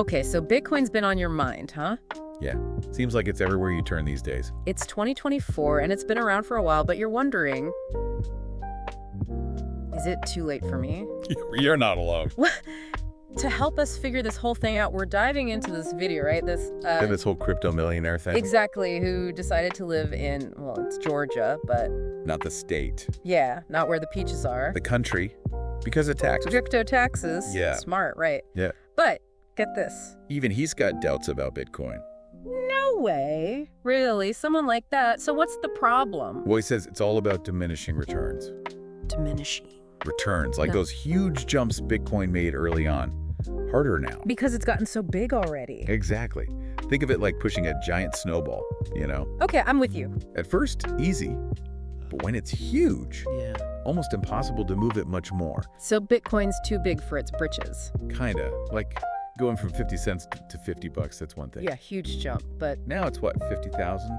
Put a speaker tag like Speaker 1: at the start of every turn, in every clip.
Speaker 1: Okay, so Bitcoin's been on your mind, huh?
Speaker 2: Yeah, seems like it's everywhere you turn these days.
Speaker 1: It's 2024 and it's been around for a while, but you're wondering, is it too late for me?
Speaker 2: You're not alone.
Speaker 1: To help us figure this whole thing out, we're diving into this video, right?
Speaker 2: And this whole crypto millionaire thing.
Speaker 1: Exactly, who decided to live in, well, it's Georgia, but
Speaker 2: Not the state.
Speaker 1: yeah, not where the peaches are.
Speaker 2: The country. Because of taxes.
Speaker 1: Crypto taxes.
Speaker 2: Yeah.
Speaker 1: Smart, right?
Speaker 2: Yeah.
Speaker 1: But get this.
Speaker 2: Even he's got doubts about Bitcoin.
Speaker 1: No way. Really? Someone like that? So what's the problem?
Speaker 2: Well, he says it's all about diminishing returns.
Speaker 1: Diminishing.
Speaker 2: Returns, like
Speaker 1: No.
Speaker 2: those huge jumps Bitcoin made early on. Harder now.
Speaker 1: Because it's gotten so big already.
Speaker 2: Exactly. Think of it like pushing a giant snowball, you know?
Speaker 1: Okay, I'm with you.
Speaker 2: At first, easy. But when it's huge,
Speaker 1: Yeah.
Speaker 2: almost impossible to move it much more.
Speaker 1: So Bitcoin's too big for its britches.
Speaker 2: Kinda. Like going from 50 cents to 50 bucks, that's one thing.
Speaker 1: Yeah, huge jump, but
Speaker 2: Now it's what, 50,000?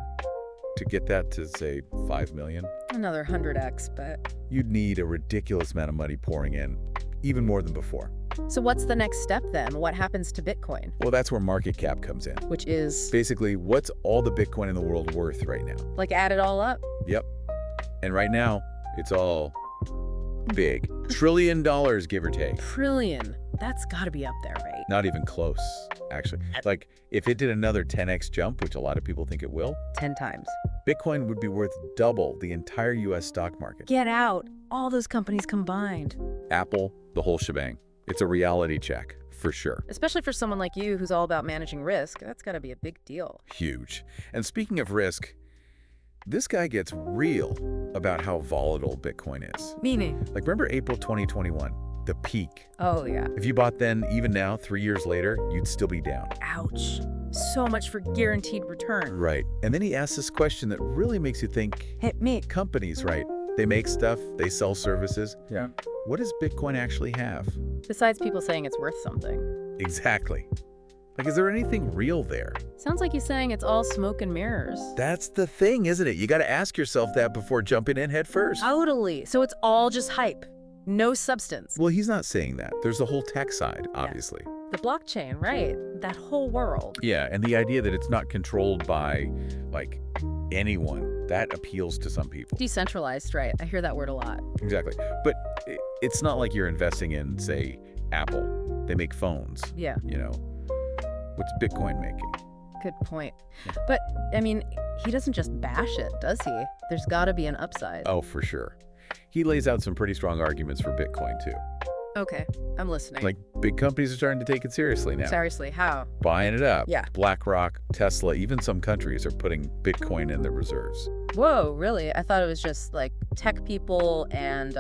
Speaker 2: To get that to, say, 5 million?
Speaker 1: another 100x, but...
Speaker 2: You'd need a ridiculous amount of money pouring in, even more than before.
Speaker 1: So what's the next step then? What happens to Bitcoin?
Speaker 2: Well, that's where market cap comes in.
Speaker 1: Which is,
Speaker 2: Basically, what's all the Bitcoin in the world worth right now?
Speaker 1: like, add it all up?
Speaker 2: Yep. And right now, it's all big. $1 trillion, give or take.
Speaker 1: Trillion. That's gotta be up there, right?
Speaker 2: Not even close, actually. Like, if it did another 10x jump, which a lot of people think it will,
Speaker 1: 10 times.
Speaker 2: Bitcoin would be worth double the entire U.S. stock market.
Speaker 1: Get out. All those companies combined.
Speaker 2: Apple, the whole shebang. It's a reality check, for sure.
Speaker 1: Especially for someone like you who's all about managing risk, that's gotta be a big deal.
Speaker 2: Huge. And speaking of risk, this guy gets real about how volatile Bitcoin is.
Speaker 1: Meaning?
Speaker 2: Like, remember April 2021, the peak?
Speaker 1: Oh, yeah.
Speaker 2: If you bought then, even now, 3 years later, you'd still be down.
Speaker 1: Ouch. So much for guaranteed return.
Speaker 2: Right. And then he asks this question that really makes you think,
Speaker 1: Hit me.
Speaker 2: companies, right? They make stuff, they sell services. Yeah. What does Bitcoin actually have?
Speaker 1: Besides people saying it's worth something.
Speaker 2: Exactly. Like, is there anything real there?
Speaker 1: Sounds like he's saying it's all smoke and mirrors.
Speaker 2: That's the thing, isn't it? You got to ask yourself that before jumping in head first.
Speaker 1: Totally. So it's all just hype. No substance.
Speaker 2: Well, he's not saying that. There's the whole tech side, obviously.
Speaker 1: The blockchain, right? That whole world.
Speaker 2: Yeah, and the idea that it's not controlled by, like, anyone. That appeals to some people.
Speaker 1: Decentralized, right? I hear that word a lot.
Speaker 2: Exactly. But it's not like you're investing in, say, Apple. They make phones.
Speaker 1: Yeah,
Speaker 2: You know, what's Bitcoin making?
Speaker 1: good point. But, I mean, he doesn't just bash it, does he? There's gotta be an upside.
Speaker 2: Oh, for sure. He lays out some pretty strong arguments for Bitcoin, too.
Speaker 1: Okay, I'm listening.
Speaker 2: Like, big companies are starting to take it seriously now.
Speaker 1: Seriously, how?
Speaker 2: Buying it up.
Speaker 1: Yeah.
Speaker 2: BlackRock, Tesla, even some countries are putting Bitcoin in their reserves.
Speaker 1: Whoa, really? I thought it was just, like, tech people and,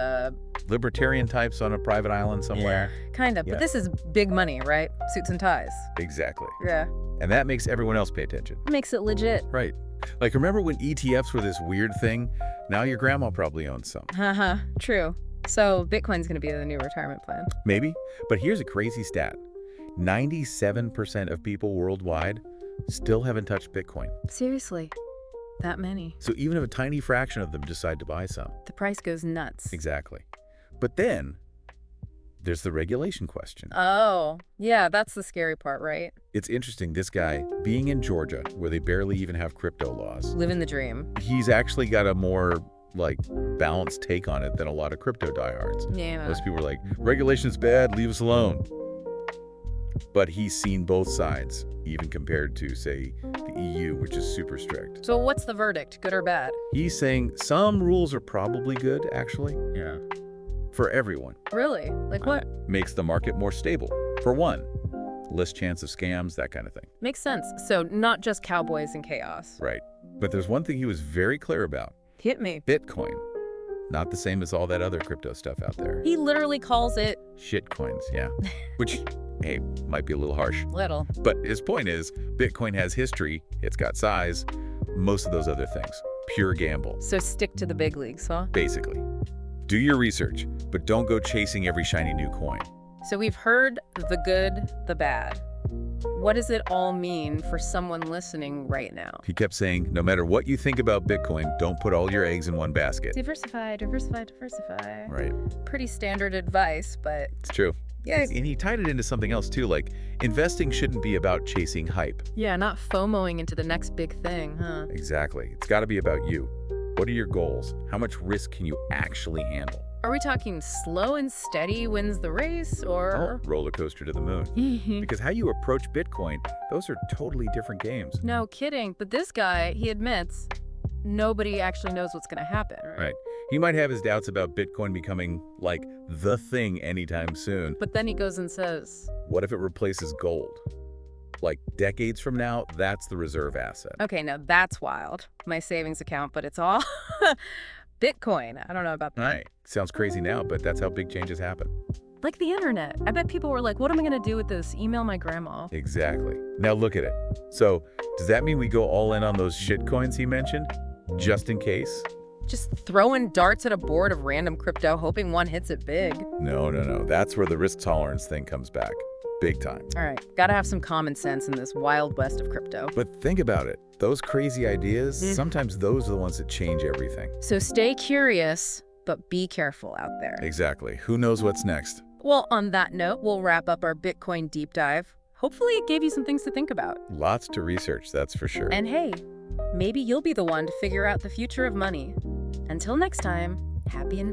Speaker 2: Libertarian types on a private island somewhere.
Speaker 1: kind of.
Speaker 2: Yeah.
Speaker 1: But this is big money, right? Suits and ties.
Speaker 2: Exactly.
Speaker 1: Yeah.
Speaker 2: And that makes everyone else pay attention.
Speaker 1: Makes it legit.
Speaker 2: Right. Like, remember when ETFs were this weird thing? Now your grandma probably owns some.
Speaker 1: Haha, true. So Bitcoin's gonna be the new retirement plan.
Speaker 2: Maybe. But here's a crazy stat. 97% of people worldwide still haven't touched Bitcoin.
Speaker 1: Seriously, that many.
Speaker 2: So even if a tiny fraction of them decide to buy some.
Speaker 1: The price goes nuts.
Speaker 2: Exactly. But then there's the regulation question.
Speaker 1: Oh, yeah, that's the scary part, right?
Speaker 2: It's interesting, this guy, being in Georgia, where they barely even have crypto laws,
Speaker 1: Living the dream.
Speaker 2: he's actually got a more, like, balanced take on it than a lot of crypto diehards.
Speaker 1: Yeah.
Speaker 2: Most people are like, regulation's bad, leave us alone. But he's seen both sides, even compared to, say, the EU, which is super strict.
Speaker 1: So what's the verdict, good or bad?
Speaker 2: He's saying some rules are probably good, actually. Yeah. For everyone.
Speaker 1: Really? Like what?
Speaker 2: Makes the market more stable, for one. Less chance of scams, that kind of thing.
Speaker 1: Makes sense. So not just cowboys and chaos.
Speaker 2: Right. But there's one thing he was very clear about.
Speaker 1: Hit me.
Speaker 2: Bitcoin. Not the same as all that other crypto stuff out there.
Speaker 1: He literally calls it
Speaker 2: Shitcoins, yeah. Which, hey, might be a little harsh.
Speaker 1: little.
Speaker 2: But his point is, Bitcoin has history, it's got size, most of those other things. Pure gamble,
Speaker 1: So stick to the big leagues, huh?
Speaker 2: basically. Do your research, but don't go chasing every shiny new coin.
Speaker 1: So we've heard the good, the bad. What does it all mean for someone listening right now?
Speaker 2: He kept saying, no matter what you think about Bitcoin, don't put all your eggs in one basket.
Speaker 1: Diversify, diversify, diversify.
Speaker 2: Right.
Speaker 1: Pretty standard advice, but
Speaker 2: It's true.
Speaker 1: Yeah.
Speaker 2: And he tied it into something else too, like investing shouldn't be about chasing hype.
Speaker 1: Yeah, not FOMOing into the next big thing, huh?
Speaker 2: Exactly. It's got to be about you. What are your goals? How much risk can you actually handle?
Speaker 1: Are we talking slow and steady wins the race, or?
Speaker 2: Roller coaster to the moon. Because how you approach Bitcoin, those are totally different games.
Speaker 1: No kidding. But this guy, he admits nobody actually knows what's going to happen, right?
Speaker 2: Right. He might have his doubts about Bitcoin becoming, like, the thing anytime soon.
Speaker 1: But then he goes and says,
Speaker 2: What if it replaces gold? Like, decades from now, that's the reserve asset.
Speaker 1: okay, now that's wild. My savings account, but it's all Bitcoin. I don't know about that.
Speaker 2: Right. Sounds crazy now, but that's how big changes happen.
Speaker 1: Like the internet. I bet people were like, what am I going to do with this? Email my grandma.
Speaker 2: Exactly. Now look at it. So, does that mean we go all in on those shitcoins he mentioned? Just in case?
Speaker 1: Just throwing darts at a board of random crypto, hoping one hits it big.
Speaker 2: No. That's where the risk tolerance thing comes back. Big time.
Speaker 1: All right, gotta have some common sense in this wild west of crypto.
Speaker 2: But think about it. Those crazy ideas,
Speaker 1: Mm.
Speaker 2: sometimes those are the ones that change everything.
Speaker 1: So stay curious, but be careful out there.
Speaker 2: Exactly. Who knows what's next?
Speaker 1: Well, on that note, we'll wrap up our Bitcoin deep dive. Hopefully it gave you some things to think about.
Speaker 2: Lots to research, that's for sure.
Speaker 1: And hey, maybe you'll be the one to figure out the future of money. Until next time, happy investing.